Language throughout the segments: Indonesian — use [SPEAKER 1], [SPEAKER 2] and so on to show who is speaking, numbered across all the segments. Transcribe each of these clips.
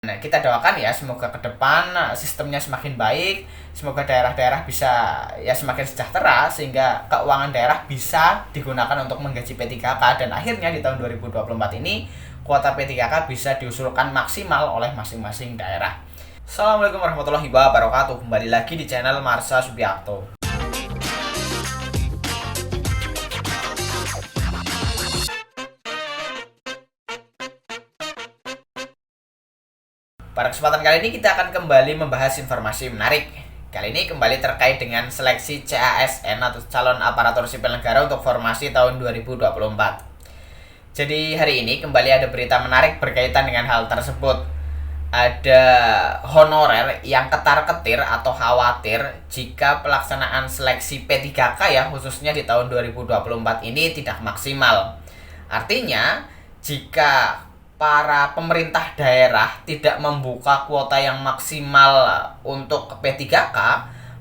[SPEAKER 1] Nah, kita doakan ya semoga ke depan sistemnya semakin baik, semoga daerah-daerah bisa ya semakin sejahtera sehingga keuangan daerah bisa digunakan untuk menggaji P3K dan akhirnya di tahun 2024 ini kuota P3K bisa diusulkan maksimal oleh masing-masing daerah. Assalamualaikum warahmatullahi wabarakatuh. Kembali lagi di channel Marsha Subiakto. Pada kesempatan kali ini kita akan kembali membahas informasi menarik. Kali ini kembali terkait dengan seleksi CASN atau calon aparatur sipil negara untuk formasi tahun 2024. Jadi hari ini kembali ada berita menarik berkaitan dengan hal tersebut. Ada honorer yang ketar-ketir atau khawatir jika pelaksanaan seleksi P3K ya khususnya di tahun 2024 ini tidak maksimal. Artinya jika para pemerintah daerah tidak membuka kuota yang maksimal untuk P3K,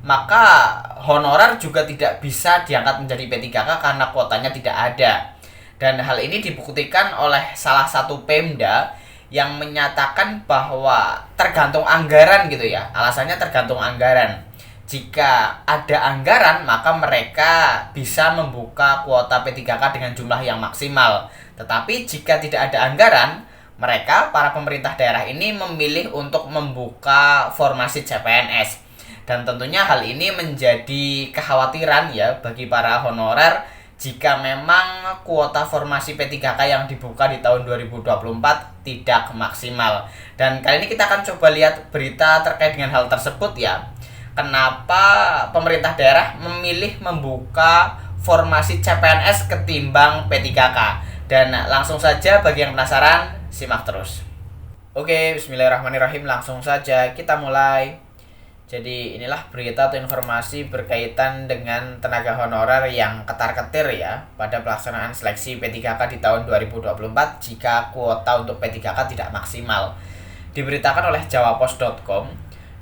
[SPEAKER 1] maka honorer juga tidak bisa diangkat menjadi P3K karena kuotanya tidak ada. Dan hal ini dibuktikan oleh salah satu Pemda yang menyatakan bahwa tergantung anggaran gitu ya. Alasannya tergantung anggaran. Jika ada anggaran, maka mereka bisa membuka kuota P3K dengan jumlah yang maksimal. Tetapi jika tidak ada anggaran, mereka, para pemerintah daerah ini memilih untuk membuka formasi CPNS. Dan tentunya hal ini menjadi kekhawatiran ya bagi para honorer jika memang kuota formasi P3K yang dibuka di tahun 2024 tidak maksimal. Dan kali ini kita akan coba lihat berita terkait dengan hal tersebut ya. Kenapa pemerintah daerah memilih membuka formasi CPNS ketimbang P3K? Dan langsung saja bagi yang penasaran, simak terus. Oke, bismillahirrahmanirrahim. Langsung saja kita mulai. Jadi inilah berita atau informasi berkaitan dengan tenaga honorer yang ketar-ketir ya pada pelaksanaan seleksi P3K di tahun 2024 jika kuota untuk P3K tidak maksimal. Diberitakan oleh jawapos.com,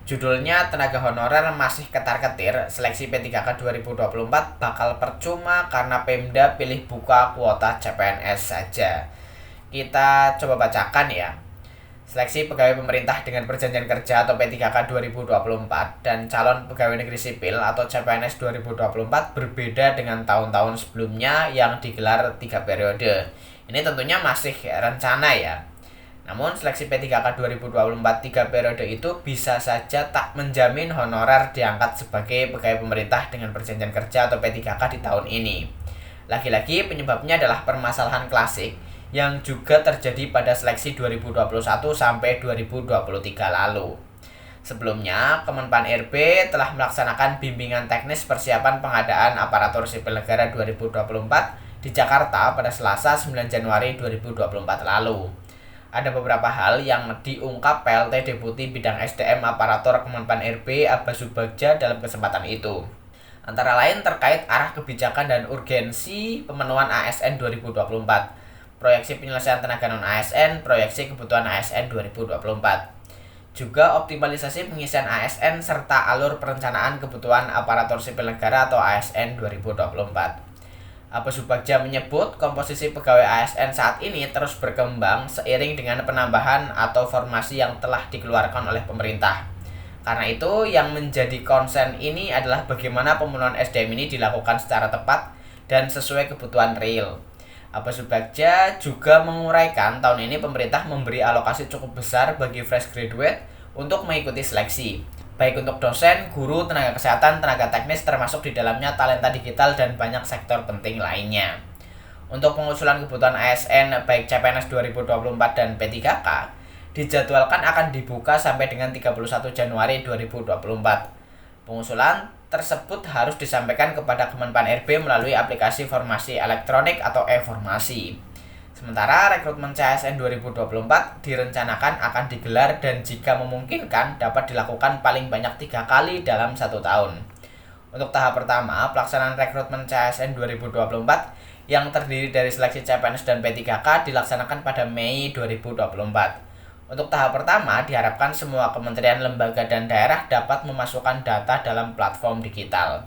[SPEAKER 1] judulnya tenaga honorer masih ketar-ketir, seleksi P3K 2024 bakal percuma karena Pemda pilih buka kuota CPNS saja. Kita coba bacakan ya. Seleksi pegawai pemerintah dengan perjanjian kerja atau P3K 2024 dan calon pegawai negeri sipil atau CPNS 2024 berbeda dengan tahun-tahun sebelumnya yang digelar 3 periode. Ini tentunya masih rencana ya. Namun seleksi P3K 2024 3 periode itu bisa saja tak menjamin honorer diangkat sebagai pegawai pemerintah dengan perjanjian kerja atau P3K di tahun ini. Lagi-lagi penyebabnya adalah permasalahan klasik yang juga terjadi pada seleksi 2021 sampai 2023 lalu. Sebelumnya, Kemenpan RB telah melaksanakan bimbingan teknis persiapan pengadaan aparatur sipil negara 2024 di Jakarta pada Selasa 9 Januari 2024 lalu. Ada beberapa hal yang diungkap PLT Deputi Bidang SDM Aparatur Kemenpan RB Abbas Subagja dalam kesempatan itu. Antara lain terkait arah kebijakan dan urgensi pemenuhan ASN 2024. Proyeksi penyelesaian tenaga non-ASN, proyeksi kebutuhan ASN 2024. Juga optimalisasi pengisian ASN serta alur perencanaan kebutuhan aparatur sipil negara atau ASN 2024. Abbas Subagja menyebut komposisi pegawai ASN saat ini terus berkembang seiring dengan penambahan atau formasi yang telah dikeluarkan oleh pemerintah. Karena itu, yang menjadi konsen ini adalah bagaimana pemenuhan SDM ini dilakukan secara tepat dan sesuai kebutuhan real. Abbas Subagja juga menguraikan tahun ini pemerintah memberi alokasi cukup besar bagi fresh graduate untuk mengikuti seleksi, baik untuk dosen, guru, tenaga kesehatan, tenaga teknis termasuk di dalamnya talenta digital dan banyak sektor penting lainnya. Untuk pengusulan kebutuhan ASN baik CPNS 2024 dan P3K dijadwalkan akan dibuka sampai dengan 31 Januari 2024. Pengusulan tersebut harus disampaikan kepada Kemenpan RB melalui aplikasi formasi elektronik atau e-formasi. Sementara rekrutmen CASN 2024 direncanakan akan digelar dan jika memungkinkan dapat dilakukan paling banyak 3 kali dalam 1 tahun. Untuk tahap pertama, pelaksanaan rekrutmen CASN 2024 yang terdiri dari seleksi CPNS dan P3K dilaksanakan pada Mei 2024. Untuk tahap pertama, diharapkan semua kementerian, lembaga, dan daerah dapat memasukkan data dalam platform digital.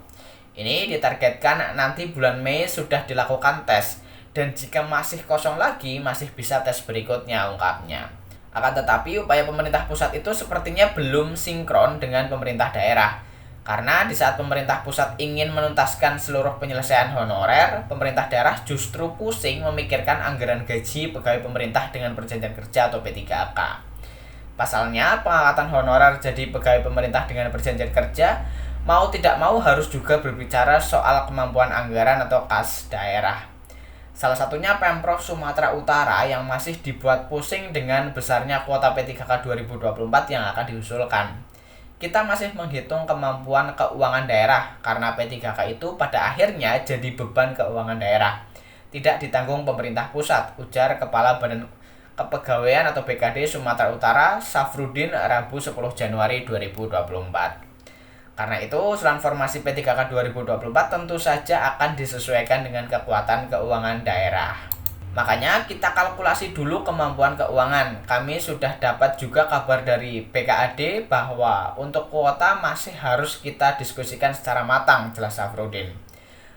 [SPEAKER 1] Ini ditargetkan nanti bulan Mei sudah dilakukan tes, dan jika masih kosong lagi, masih bisa tes berikutnya, ungkapnya. Akan tetapi upaya pemerintah pusat itu sepertinya belum sinkron dengan pemerintah daerah. Karena di saat pemerintah pusat ingin menuntaskan seluruh penyelesaian honorer, pemerintah daerah justru pusing memikirkan anggaran gaji pegawai pemerintah dengan perjanjian kerja atau P3K. Pasalnya, pengangkatan honorer jadi pegawai pemerintah dengan perjanjian kerja mau tidak mau harus juga berbicara soal kemampuan anggaran atau kas daerah. Salah satunya Pemprov Sumatera Utara yang masih dibuat pusing dengan besarnya kuota P3K 2024 yang akan diusulkan. Kita masih menghitung kemampuan keuangan daerah karena P3K itu pada akhirnya jadi beban keuangan daerah. Tidak ditanggung pemerintah pusat, ujar Kepala Badan Kepegawaian atau BKD Sumatera Utara, Safrudin, Rabu 10 Januari 2024. Karena itu, usulan formasi P3K 2024 tentu saja akan disesuaikan dengan kekuatan keuangan daerah. Makanya kita kalkulasi dulu kemampuan keuangan. Kami sudah dapat juga kabar dari BKAD bahwa untuk kuota masih harus kita diskusikan secara matang, jelas Safrudin.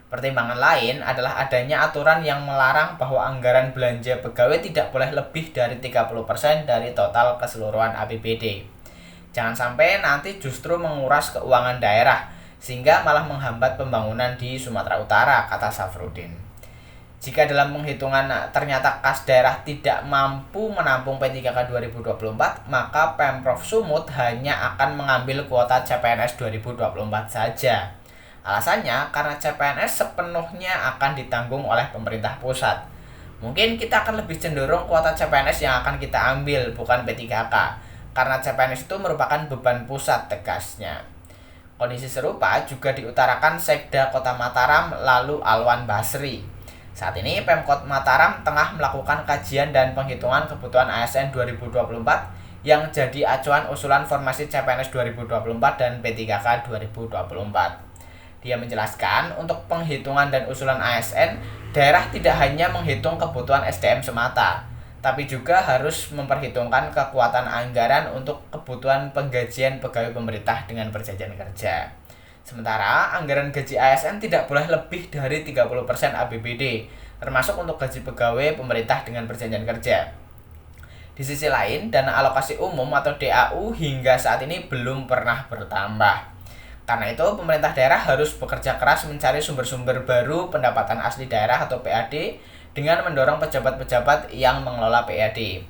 [SPEAKER 1] Pertimbangan lain adalah adanya aturan yang melarang bahwa anggaran belanja pegawai tidak boleh lebih dari 30% dari total keseluruhan APBD. Jangan sampai nanti justru menguras keuangan daerah, sehingga malah menghambat pembangunan di Sumatera Utara, kata Safrudin. Jika dalam penghitungan ternyata kas daerah tidak mampu menampung P3K 2024, maka Pemprov Sumut hanya akan mengambil kuota CPNS 2024 saja. Alasannya karena CPNS sepenuhnya akan ditanggung oleh pemerintah pusat. Mungkin kita akan lebih cenderung kuota CPNS yang akan kita ambil, bukan P3K. Karena CPNS itu merupakan beban pusat, tegasnya. Kondisi serupa juga diutarakan Sekda Kota Mataram lalu Alwan Basri. Saat ini Pemkot Mataram tengah melakukan kajian dan penghitungan kebutuhan ASN 2024 yang jadi acuan usulan formasi CPNS 2024 dan P3K 2024. Dia menjelaskan untuk penghitungan dan usulan ASN, daerah tidak hanya menghitung kebutuhan SDM semata, tapi juga harus memperhitungkan kekuatan anggaran untuk kebutuhan penggajian pegawai pemerintah dengan perjanjian kerja. Sementara anggaran gaji ASN tidak boleh lebih dari 30% APBD, termasuk untuk gaji pegawai pemerintah dengan perjanjian kerja. Di sisi lain, dana alokasi umum atau DAU hingga saat ini belum pernah bertambah. Karena itu, pemerintah daerah harus bekerja keras mencari sumber-sumber baru pendapatan asli daerah atau PAD dengan mendorong pejabat-pejabat yang mengelola PAD.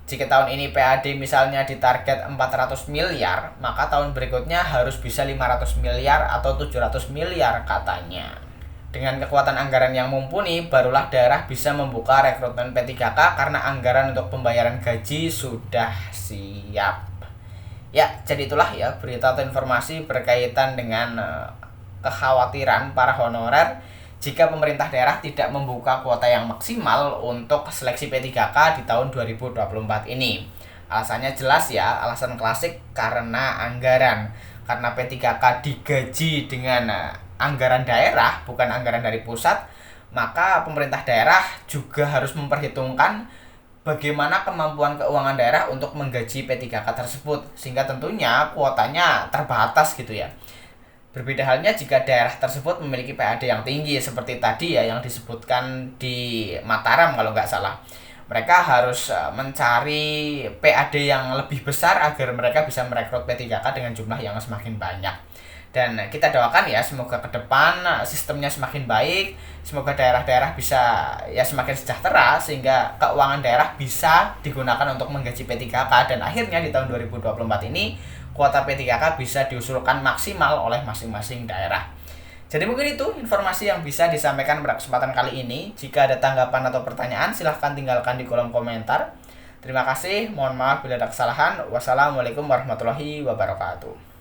[SPEAKER 1] Jika tahun ini PAD misalnya ditarget 400 miliar, maka tahun berikutnya harus bisa 500 miliar atau 700 miliar katanya. Dengan kekuatan anggaran yang mumpuni, barulah daerah bisa membuka rekrutmen P3K karena anggaran untuk pembayaran gaji sudah siap. Ya, jadi itulah ya berita atau informasi berkaitan dengan kekhawatiran para honorer jika pemerintah daerah tidak membuka kuota yang maksimal untuk seleksi P3K di tahun 2024 ini. Alasannya jelas ya, alasan klasik karena anggaran. Karena P3K digaji dengan anggaran daerah, bukan anggaran dari pusat, maka pemerintah daerah juga harus memperhitungkan bagaimana kemampuan keuangan daerah untuk menggaji P3K tersebut, sehingga tentunya kuotanya terbatas gitu ya. Berbeda halnya jika daerah tersebut memiliki PAD yang tinggi seperti tadi ya yang disebutkan di Mataram kalau nggak salah. Mereka harus mencari PAD yang lebih besar agar mereka bisa merekrut P3K dengan jumlah yang semakin banyak. Dan kita doakan ya semoga ke depan sistemnya semakin baik, semoga daerah-daerah bisa ya semakin sejahtera sehingga keuangan daerah bisa digunakan untuk menggaji P3K dan akhirnya di tahun 2024 ini kuota P3K bisa diusulkan maksimal oleh masing-masing daerah. Jadi mungkin itu informasi yang bisa disampaikan pada kesempatan kali ini. Jika ada tanggapan atau pertanyaan silahkan tinggalkan di kolom komentar. Terima kasih, mohon maaf bila ada kesalahan. Wassalamualaikum warahmatullahi wabarakatuh.